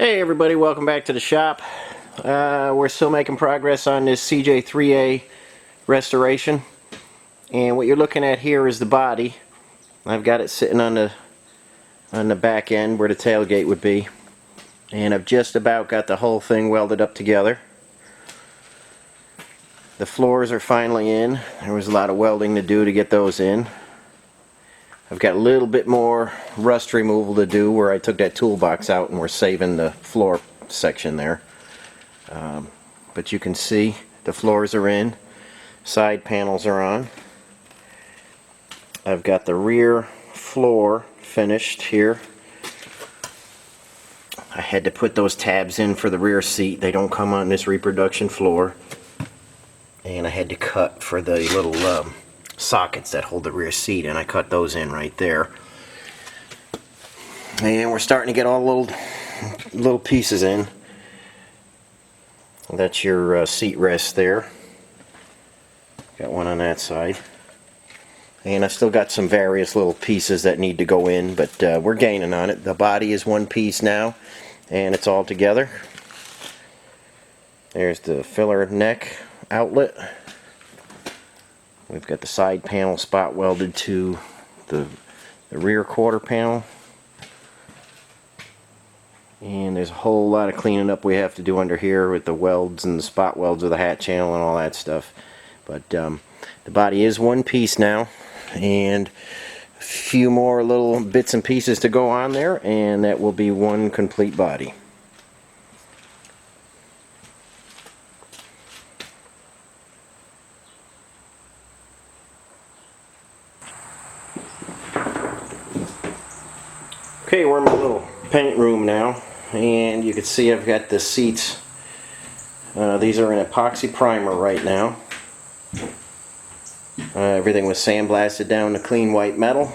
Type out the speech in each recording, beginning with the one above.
Hey everybody, welcome back to the shop. We're still making progress on this CJ3A restoration, and what you're looking at here is the body. I've got it sitting on the back end where the tailgate would be, and I've just about got the whole thing welded up together. The floors are finally in. There was a lot of welding to do to get those in. I've got a little bit more rust removal to do where I took that toolbox out and we're saving the floor section there. But you can see the floors are in, side panels are on. I've got the rear floor finished here. I had to put those tabs in for the rear seat. They don't come on this reproduction floor. And I had to cut for the little sockets that hold the rear seat, and I cut those in right there. And we're starting to get all little pieces in. That's your seat rest there. Got one on that side. And I've still got some various little pieces that need to go in, but we're gaining on it. The body is one piece now, and it's all together. There's the filler neck outlet. We've got the side panel spot welded to the rear quarter panel. And there's a whole lot of cleaning up we have to do under here with the welds and the spot welds of the hat channel and all that stuff. But the body is one piece now, and a few more little bits and pieces to go on there, and that will be one complete body. Okay, we're in my little paint room now, and you can see I've got the seats. These are in epoxy primer right now. Everything was sandblasted down to clean white metal.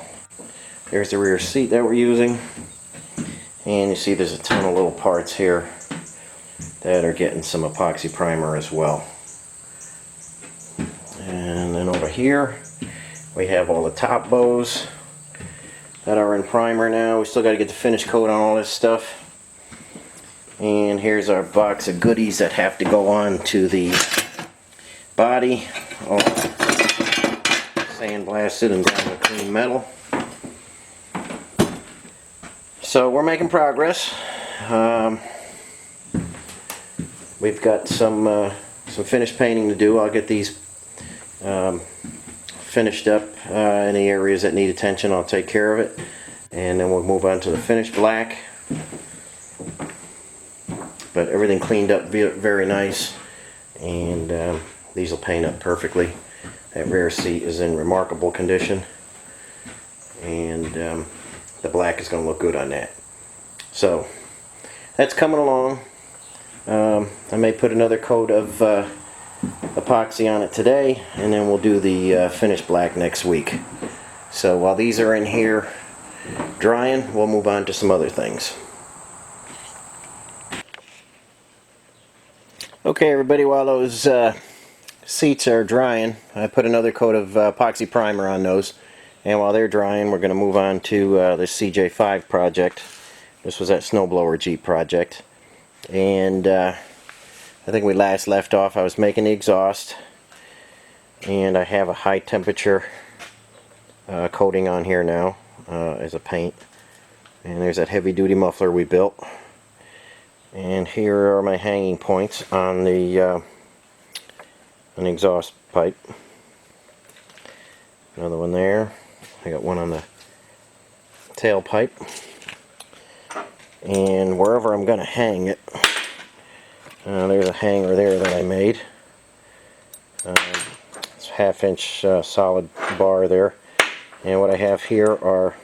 There's the rear seat that we're using, and you see there's a ton of little parts here that are getting some epoxy primer as well. And then over here we have all the top bows that are in primer now. We still got to get the finish coat on all this stuff. And here's our box of goodies that have to go on to the body, all sandblasted and down to clean metal. So we're making progress. We've got some finished painting to do. I'll get these finished up in the areas that need attention. I'll take care of it, and then we'll move on to the finished black. But everything cleaned up very nice, and these will paint up perfectly. That rear seat is in remarkable condition, and the black is going to look good on that. So that's coming along. I may put another coat of epoxy on it today, and then we'll do the finished black next week. So while these are in here drying, we'll move on to some other things. Okay everybody, while those seats are drying, I put another coat of epoxy primer on those, and while they're drying we're going to move on to this CJ5 project. This was that Snowblower Jeep project, and I think we last left off, I was making the exhaust, and I have a high temperature coating on here now as a paint. And there's that heavy duty muffler we built. And here are my hanging points on the exhaust pipe. Another one there. I got one on the tailpipe. And wherever I'm going to hang it, there's a hanger there that I made. It's a 1/2 inch solid bar there. And what I have here are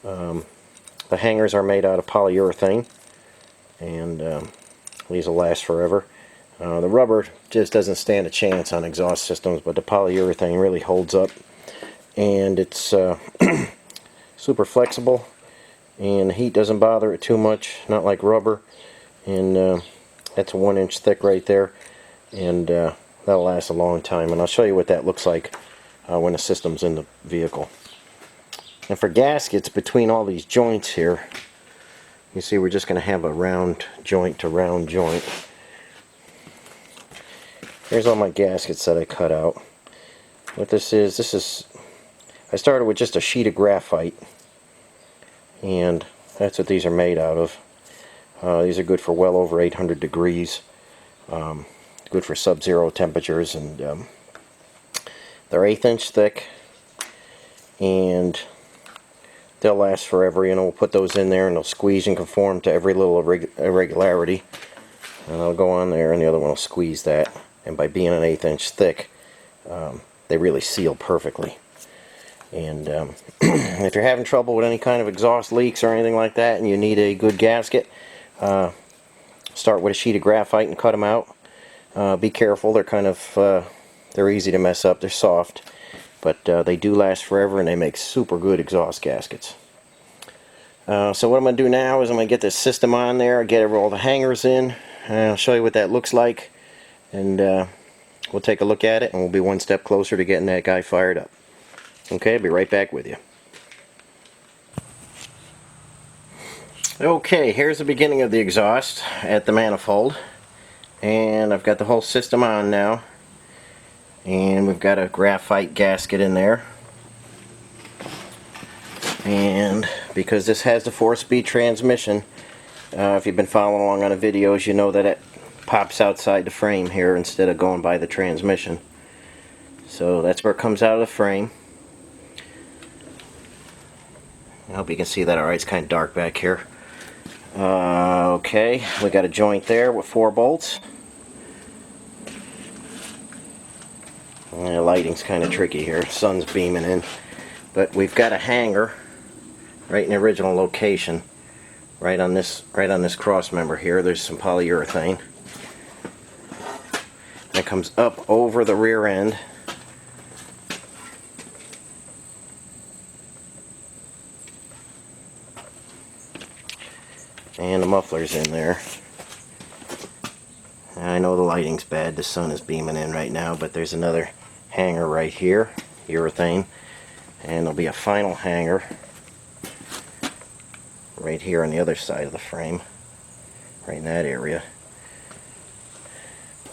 the hangers are made out of polyurethane, and these will last forever. The rubber just doesn't stand a chance on exhaust systems, but the polyurethane really holds up, and it's super flexible, and the heat doesn't bother it too much, not like rubber. And that's 1 inch thick right there, and that'll last a long time, and I'll show you what that looks like when the system's in the vehicle. And for gaskets between all these joints here, You see, we're just going to have a round joint to round joint. Here's all my gaskets that I cut out. What this is, I started with just a sheet of graphite, and that's what these are made out of. These are good for well over 800 degrees. Good for sub-zero temperatures, and they're 1/8 inch thick, and they'll last forever. You know, we'll put those in there and they'll squeeze and conform to every little irregularity, and they'll go on there, and the other one will squeeze that. And by being an 1/8 inch thick, they really seal perfectly. And if you're having trouble with any kind of exhaust leaks or anything like that, and you need a good gasket, start with a sheet of graphite and cut them out. Be careful; they're kind of they're easy to mess up. They're soft, but they do last forever, and they make super good exhaust gaskets. So what I'm going to do now is I'm going to get this system on there, get all the hangers in, and I'll show you what that looks like, and we'll take a look at it, and we'll be one step closer to getting that guy fired up. Okay, I'll be right back with you. Okay, here's the beginning of the exhaust at the manifold, and I've got the whole system on now, and we've got a graphite gasket in there. And because this has the 4-speed transmission, if you've been following along on the videos, you know that it pops outside the frame here instead of going by the transmission. So that's where it comes out of the frame. I hope you can see that alright. It's kind of dark back here. Okay, we got a joint there with 4 bolts. The lighting's kind of tricky here. Sun's beaming in. But we've got a hanger right in the original location. Right on this cross member here, there's some polyurethane. It comes up over the rear end. And the muffler's in there. I know the lighting's bad, the sun is beaming in right now, but there's another hanger right here, urethane, and there'll be a final hanger right here on the other side of the frame, right in that area.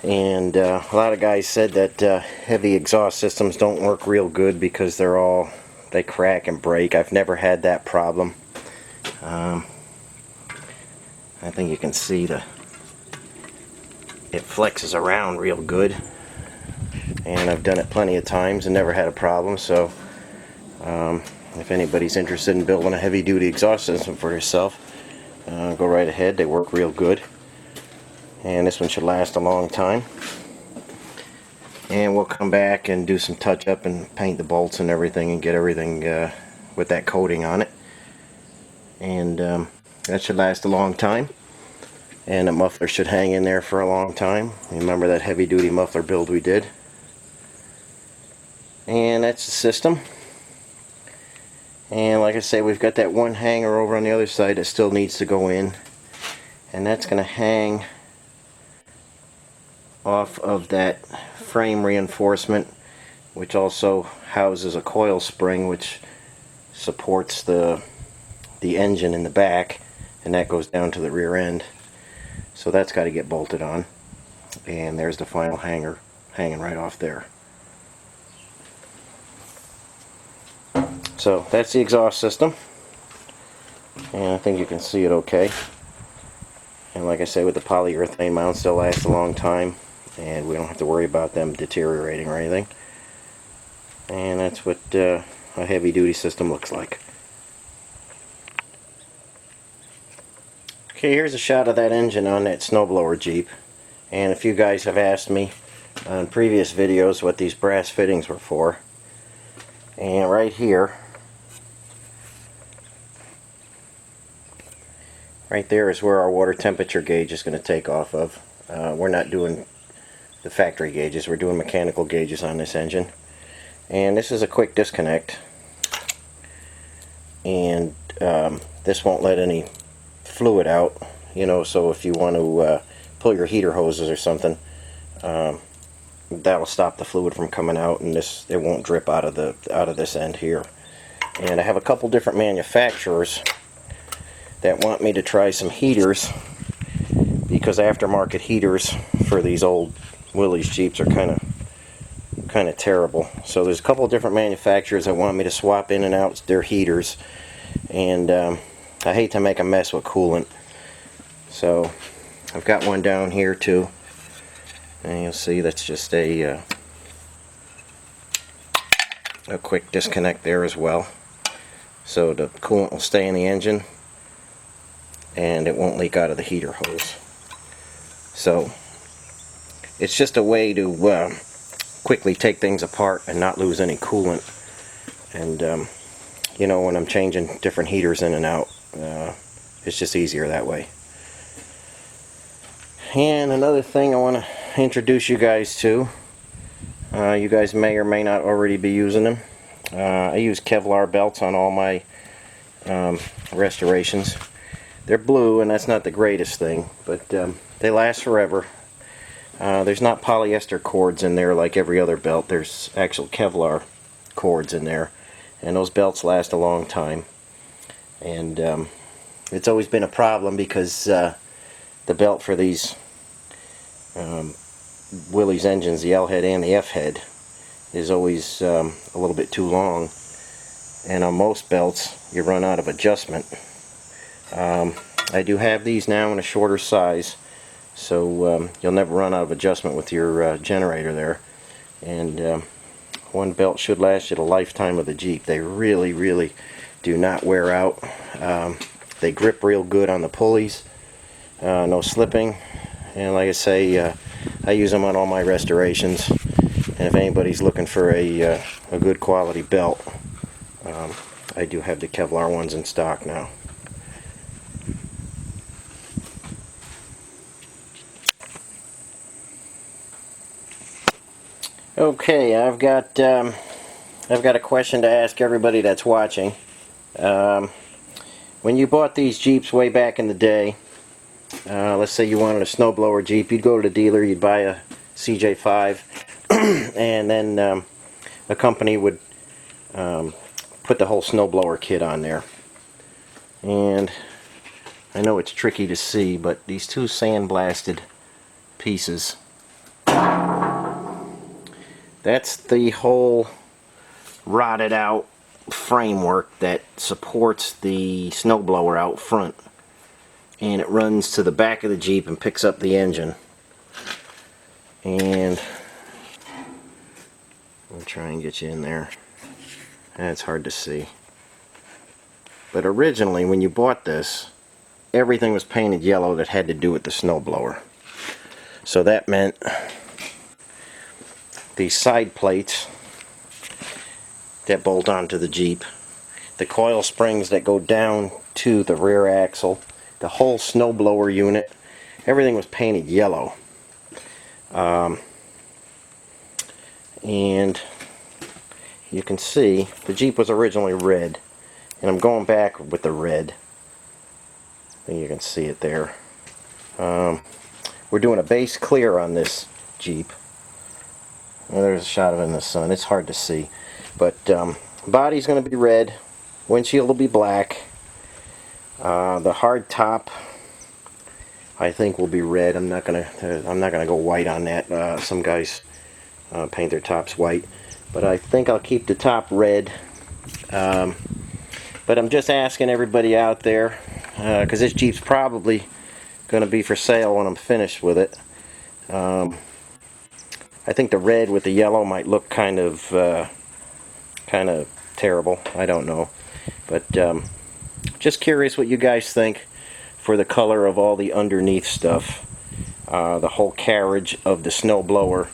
And a lot of guys said that heavy exhaust systems don't work real good because they crack and break. I've never had that problem. I think you can see it flexes around real good, and I've done it plenty of times and never had a problem. So if anybody's interested in building a heavy-duty exhaust system for yourself, go right ahead. They work real good, and this one should last a long time. And we'll come back and do some touch-up and paint the bolts and everything and get everything with that coating on it, and that should last a long time. And the muffler should hang in there for a long time. Remember that heavy-duty muffler build we did. And that's the system. And like I say, we've got that one hanger over on the other side that still needs to go in. And that's going to hang off of that frame reinforcement, which also houses a coil spring which supports the engine in the back, and that goes down to the rear end. So that's got to get bolted on, and there's the final hanger hanging right off there. So that's the exhaust system, and I think you can see it okay. And like I say, with the polyurethane mounts, they'll last a long time, and we don't have to worry about them deteriorating or anything. And that's what a heavy-duty system looks like. Okay, here's a shot of that engine on that snowblower Jeep. And a few guys have asked me on previous videos what these brass fittings were for. And right here, right there is where our water temperature gauge is going to take off of. We're not doing the factory gauges, we're doing mechanical gauges on this engine. And this is a quick disconnect. And this won't let any fluid out, you know, so if you want to pull your heater hoses or something, that'll stop the fluid from coming out, and it won't drip out of this end here. And I have a couple different manufacturers that want me to try some heaters, because aftermarket heaters for these old Willys Jeeps are kind of terrible. So there's a couple of different manufacturers that want me to swap in and out their heaters, and I hate to make a mess with coolant. So I've got one down here too, and you'll see that's just a quick disconnect there as well, so the coolant will stay in the engine and it won't leak out of the heater hose. So it's just a way to quickly take things apart and not lose any coolant. And you know, when I'm changing different heaters in and out, it's just easier that way. And another thing I want to introduce you guys to, you guys may or may not already be using them. I use Kevlar belts on all my restorations. They're blue, and that's not the greatest thing, but they last forever. There's not polyester cords in there like every other belt. There's actual Kevlar cords in there, and those belts last a long time. And it's always been a problem because the belt for these Willys engines, the L head and the F head, is always a little bit too long, and on most belts you run out of adjustment. I do have these now in a shorter size, so you'll never run out of adjustment with your generator there. And one belt should last you the lifetime of the Jeep. They really do not wear out. They grip real good on the pulleys, no slipping, and like I say, I use them on all my restorations. And if anybody's looking for a good quality belt, I do have the Kevlar ones in stock now. Okay, I've got a question to ask everybody that's watching. When you bought these Jeeps way back in the day, let's say you wanted a snowblower Jeep, you'd go to the dealer, you'd buy a CJ5, and then a company would put the whole snowblower kit on there. And I know it's tricky to see, but these two sandblasted pieces, that's the whole rotted out framework that supports the snowblower out front, and it runs to the back of the Jeep and picks up the engine. And I'll try and get you in there. That's hard to see, but originally when you bought this, everything was painted yellow that had to do with the snowblower. So that meant these side plates that bolt onto the Jeep, the coil springs that go down to the rear axle, the whole snowblower unit, everything was painted yellow. And you can see the Jeep was originally red, and I'm going back with the red. I think you can see it there. We're doing a base clear on this Jeep. Well, there's a shot of it in the sun. It's hard to see, but body's going to be red, windshield will be black. The hard top, I think, will be red. I'm not gonna go white on that. Some guys paint their tops white, but I think I'll keep the top red. But I'm just asking everybody out there, because this Jeep's probably going to be for sale when I'm finished with it. I think the red with the yellow might look kind of terrible. I don't know, but just curious what you guys think for the color of all the underneath stuff. The whole carriage of the snowblower,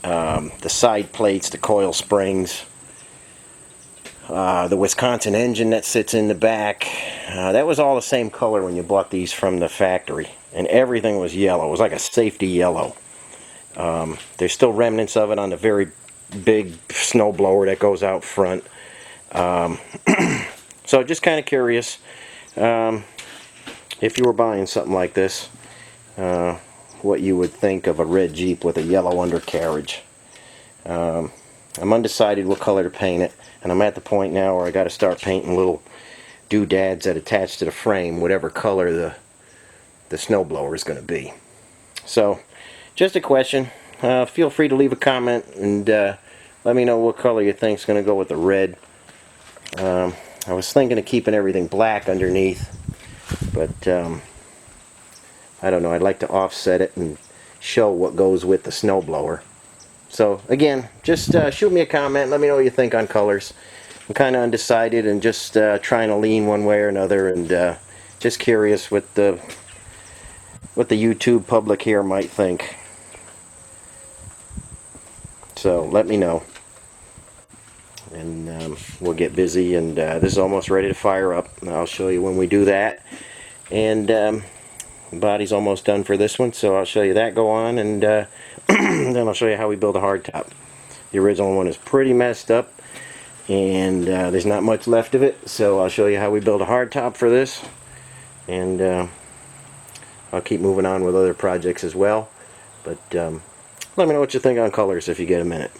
the side plates, the coil springs, the Wisconsin engine that sits in the back. That was all the same color when you bought these from the factory, and everything was yellow. It was like a safety yellow. There's still remnants of it on the very big snowblower that goes out front. So just kind of curious, if you were buying something like this, what you would think of a red Jeep with a yellow undercarriage. I'm undecided what color to paint it, and I'm at the point now where I got to start painting little doodads that attach to the frame, whatever color the snowblower is going to be. So, just a question. Feel free to leave a comment and let me know what color you think is going to go with the red. I was thinking of keeping everything black underneath, but I don't know. I'd like to offset it and show what goes with the snowblower. So again, just shoot me a comment. Let me know what you think on colors. I'm kind of undecided and just trying to lean one way or another, and just curious what the YouTube public here might think. So let me know, and we'll get busy. And this is almost ready to fire up. I'll show you when we do that. And the body's almost done for this one, so I'll show you that go on, and then I'll show you how we build a hardtop. The original one is pretty messed up, and there's not much left of it, so I'll show you how we build a hardtop for this, and I'll keep moving on with other projects as well. But let me know what you think on colors if you get a minute.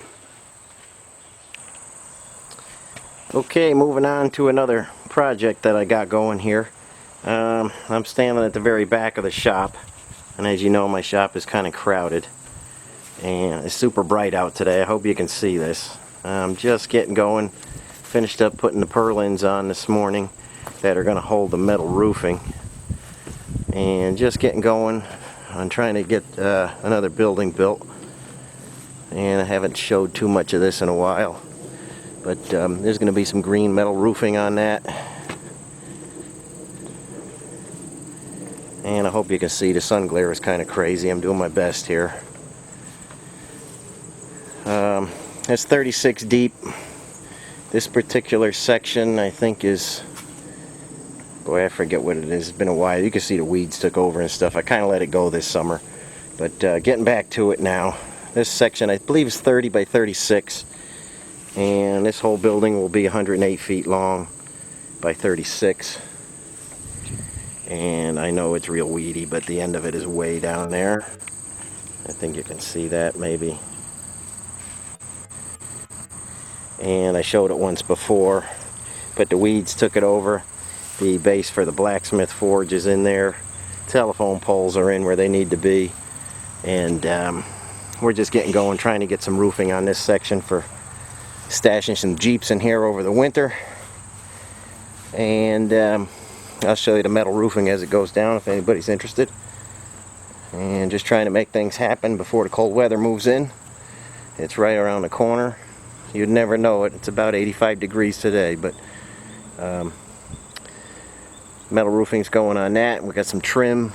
Okay, moving on to another project that I got going here. I'm standing at the very back of the shop, and as you know, my shop is kind of crowded, and it's super bright out today. I hope you can see this. I'm just getting going. Finished up putting the purlins on this morning that are going to hold the metal roofing, and just getting going on trying to get another building built. And I haven't showed too much of this in a while, but there's going to be some green metal roofing on that. And I hope you can see the sun glare is kind of crazy. I'm doing my best here. It's 36 deep. This particular section, I think, is... Boy, I forget what it is. It's been a while. You can see the weeds took over and stuff. I kind of let it go this summer. But getting back to it now. This section, I believe, is 30 by 36. And this whole building will be 108 feet long by 36. And I know it's real weedy, but the end of it is way down there. I think you can see that maybe. And I showed it once before, but the weeds took it over. The base for the blacksmith forge is in there. Telephone poles are in where they need to be. And we're just getting going, trying to get some roofing on this section for stashing some Jeeps in here over the winter. And I'll show you the metal roofing as it goes down if anybody's interested. And just trying to make things happen before the cold weather moves in. It's right around the corner. You'd never know it. It's about 85 degrees today, but metal roofing's going on that. We got some trim,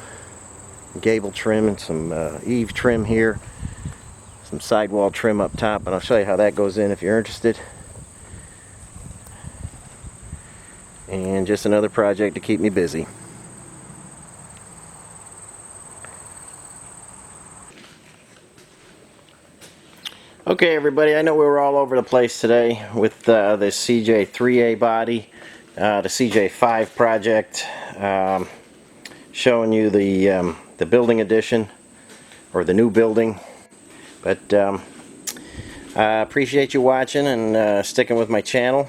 gable trim, and some eave trim here. Some sidewall trim up top, and I'll show you how that goes in if you're interested. And just another project to keep me busy. Okay, everybody, I know we were all over the place today with this CJ3A body, the CJ5 project, showing you the building edition, or the new building. But I appreciate you watching and sticking with my channel.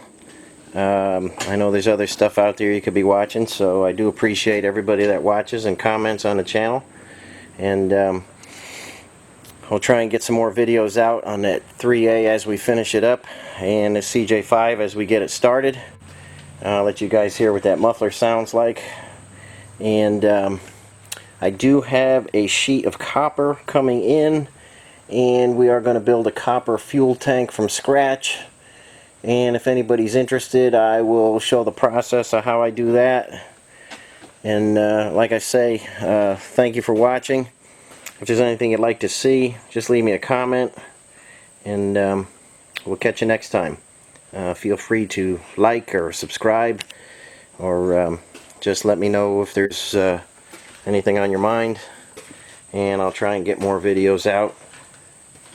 I know there's other stuff out there you could be watching, so I do appreciate everybody that watches and comments on the channel. And I'll try and get some more videos out on that 3A as we finish it up, and the CJ5 as we get it started. I'll let you guys hear what that muffler sounds like. And I do have a sheet of copper coming in, and we are going to build a copper fuel tank from scratch. And if anybody's interested, I will show the process of how I do that. And like I say, thank you for watching. If there's anything you'd like to see, just leave me a comment, and we'll catch you next time. Feel free to like or subscribe, or just let me know if there's anything on your mind, and I'll try and get more videos out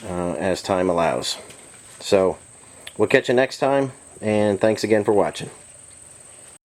as time allows. So we'll catch you next time, and thanks again for watching.